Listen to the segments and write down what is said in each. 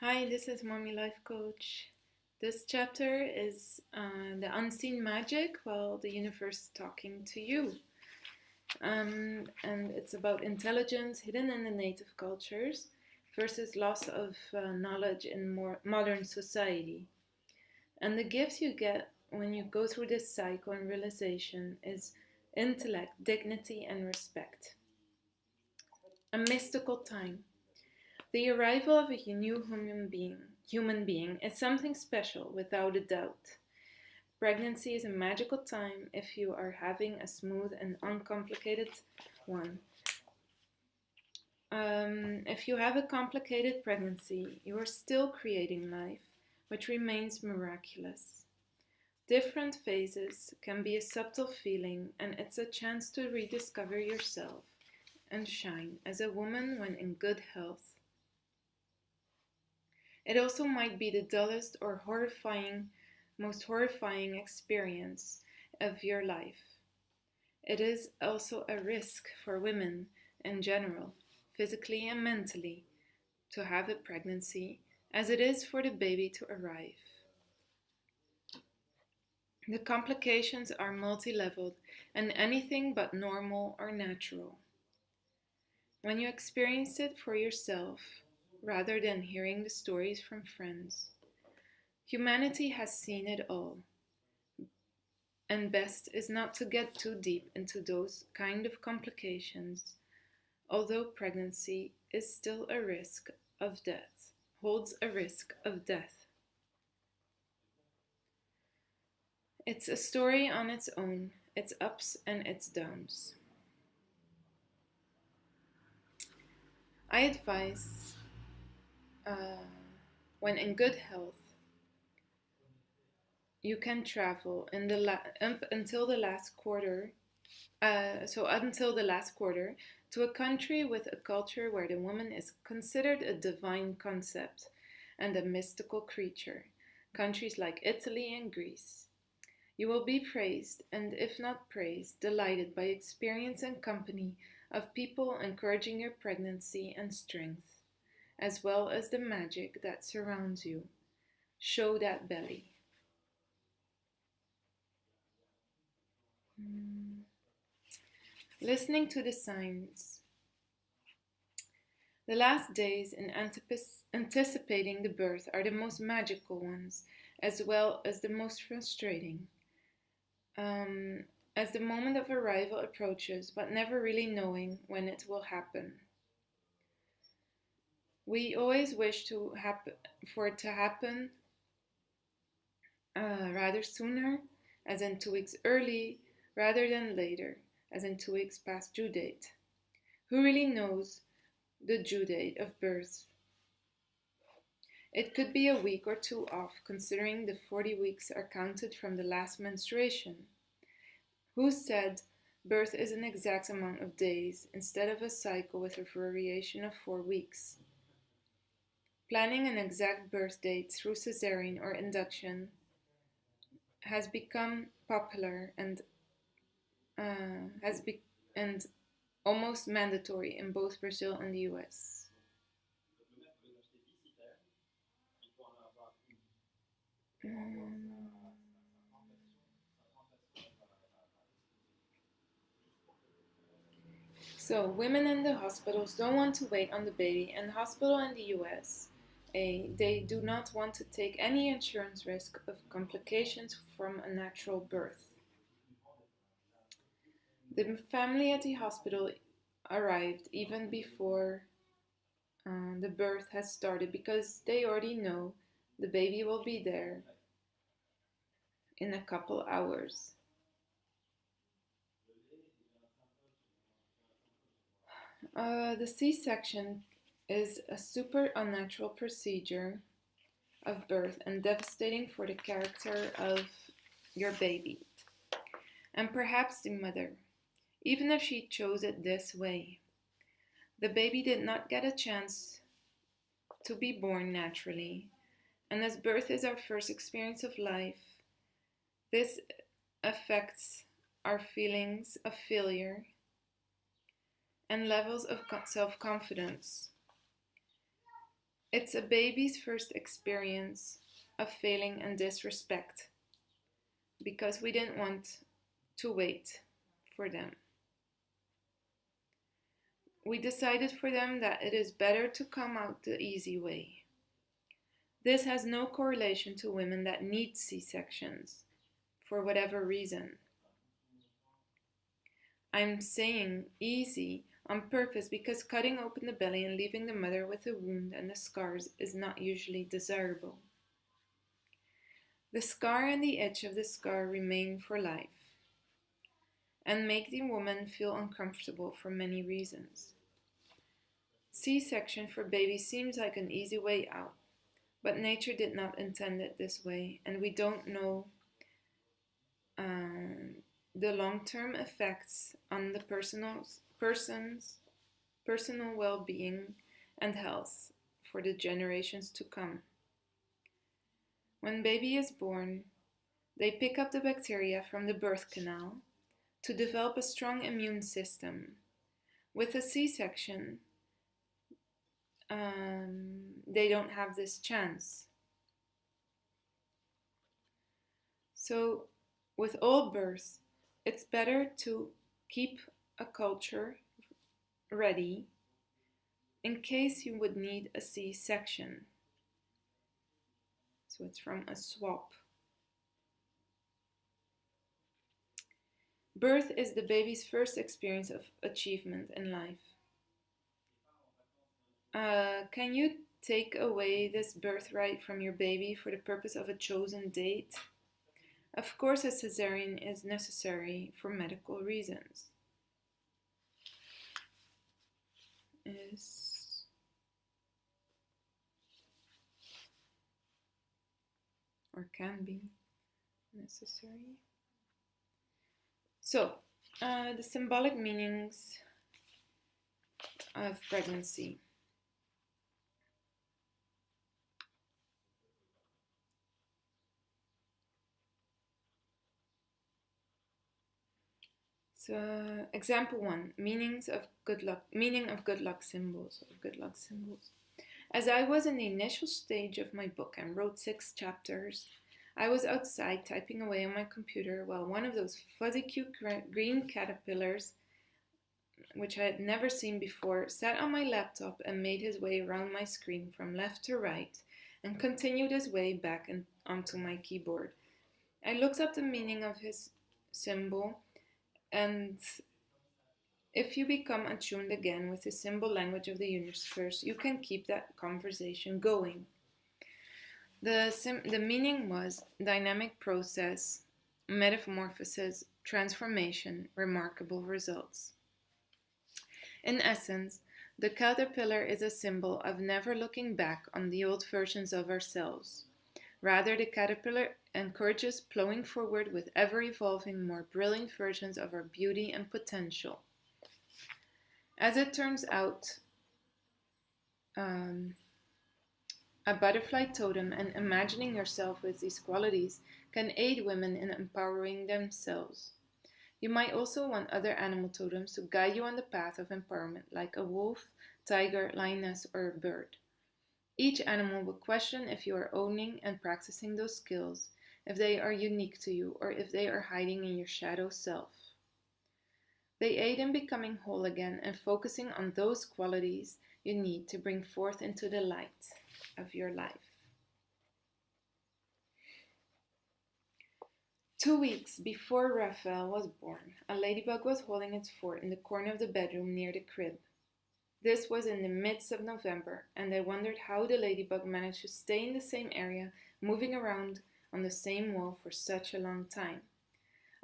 Hi, this is Mommy Life Coach. This chapter is the unseen magic while the universe is talking to you. And it's about intelligence hidden in the native cultures versus loss of knowledge in more modern society. And the gifts you get when you go through this cycle and realization is intellect, dignity, and respect. A mystical time. The arrival of a new human being is something special without a doubt. Pregnancy is a magical time if you are having a smooth and uncomplicated one. If you have a complicated pregnancy, you are still creating life, which remains miraculous. Different phases can be a subtle feeling, and it's a chance to rediscover yourself and shine as a woman when in good health. It also might be the dullest or most horrifying experience of your life. It is also a risk for women in general, physically and mentally, to have a pregnancy, as it is for the baby to arrive. The complications are multi leveled and anything but normal or natural. When you experience it for yourself, rather than hearing the stories from friends, humanity has seen it all, and best is not to get too deep into those kind of complications, although pregnancy is still a risk of death, holds a risk of death. It's a story on its own, its ups and its downs. I advise, uh, when in good health, you can travel in until the last quarter. Until the last quarter, to a country with a culture where the woman is considered a divine concept and a mystical creature. Countries like Italy and Greece. You will be praised, and if not praised, delighted by experience and company of people encouraging your pregnancy and strength, as well as the magic that surrounds you. Show that belly. Listening to the signs. The last days in anticipating the birth are the most magical ones, as well as the most frustrating. Um, as the moment of arrival approaches, but never really knowing when it will happen. We always wish for it to happen rather sooner, as in 2 weeks early, rather than later, as in 2 weeks past due date. Who really knows the due date of birth? It could be a week or two off, considering the 40 weeks are counted from the last menstruation. Who said birth is an exact amount of days instead of a cycle with a variation of 4 weeks? Planning an exact birth date through cesarean or induction has become popular and almost mandatory in both Brazil and the US. So, women in the hospitals don't want to wait on the baby, and the hospital in the US, they do not want to take any insurance risk of complications from a natural birth. The family at the hospital arrived even before the birth has started because they already know the baby will be there in a couple hours. The C-section is a super unnatural procedure of birth and devastating for the character of your baby and perhaps the mother, even if she chose it this way. The baby did not get a chance to be born naturally, and as birth is our first experience of life, this affects our feelings of failure and levels of self confidence. It's a baby's first experience of failing and disrespect because we didn't want to wait for them. We decided for them that it is better to come out the easy way. This has no correlation to women that need C-sections for whatever reason. I'm saying easy on purpose because cutting open the belly and leaving the mother with the wound and the scars is not usually desirable. The scar and the itch of the scar remain for life and make the woman feel uncomfortable for many reasons. C-section for babies seems like an easy way out, but nature did not intend it this way, and we don't know the long-term effects on the person's personal well-being and health for the generations to come. When baby is born, they pick up the bacteria from the birth canal to develop a strong immune system. With a C-section, they don't have this chance. So, with all births, it's better to keep a culture ready in case you would need a C-section. So it's from a swap. Birth is the baby's first experience of achievement in life. Can you take away this birthright from your baby for the purpose of a chosen date? Of course, a cesarean is necessary for medical reasons. Is or can be necessary. So, the symbolic meanings of pregnancy. So, example 1, meaning of good luck symbols, or good luck symbols. As I was in the initial stage of my book and wrote 6 chapters, I was outside typing away on my computer while one of those fuzzy cute green caterpillars, which I had never seen before, sat on my laptop and made his way around my screen from left to right and continued his way back onto my keyboard. I looked up the meaning of his symbol, and if you become attuned again with the symbol language of the universe, you can keep that conversation going. The meaning was dynamic process, metamorphosis, transformation, remarkable results. In essence, the caterpillar is a symbol of never looking back on the old versions of ourselves. Rather, the caterpillar encourages plowing forward with ever-evolving, more brilliant versions of our beauty and potential. As it turns out, a butterfly totem and imagining yourself with these qualities can aid women in empowering themselves. You might also want other animal totems to guide you on the path of empowerment, like a wolf, tiger, lioness, or a bird. Each animal will question if you are owning and practicing those skills, if they are unique to you, or if they are hiding in your shadow self. They aid in becoming whole again and focusing on those qualities you need to bring forth into the light of your life. 2 weeks before Raphael was born, a ladybug was holding its fort in the corner of the bedroom near the crib. This was in the midst of November, and I wondered how the ladybug managed to stay in the same area, moving around on the same wall for such a long time.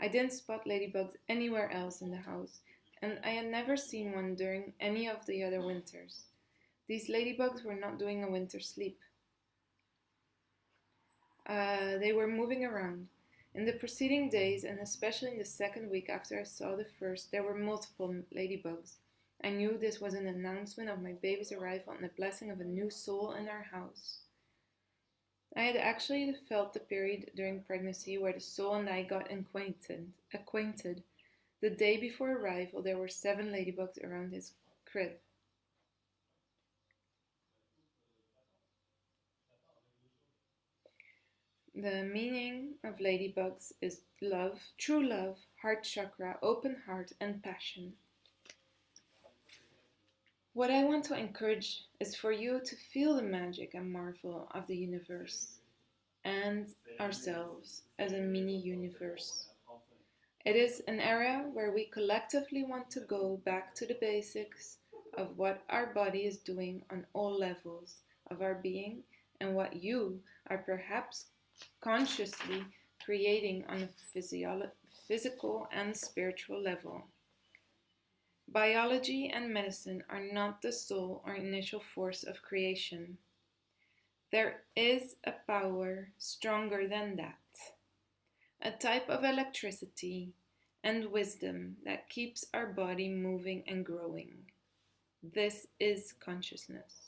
I didn't spot ladybugs anywhere else in the house, and I had never seen one during any of the other winters. These ladybugs were not doing a winter sleep. They were moving around. In the preceding days, and especially in the second week after I saw the first, there were multiple ladybugs. I knew this was an announcement of my baby's arrival and the blessing of a new soul in our house. I had actually felt the period during pregnancy where the soul and I got acquainted. The day before arrival, there were 7 ladybugs around his crib. The meaning of Ladybugs is love, true love, heart chakra, open heart, and passion. What I want to encourage is for you to feel the magic and marvel of the universe and ourselves as a mini universe. It is an era where we collectively want to go back to the basics of what our body is doing on all levels of our being and what you are perhaps consciously creating on a physical and spiritual level. Biology and medicine are not the sole or initial force of creation. There is a power stronger than that, a type of electricity and wisdom that keeps our body moving and growing. This is consciousness.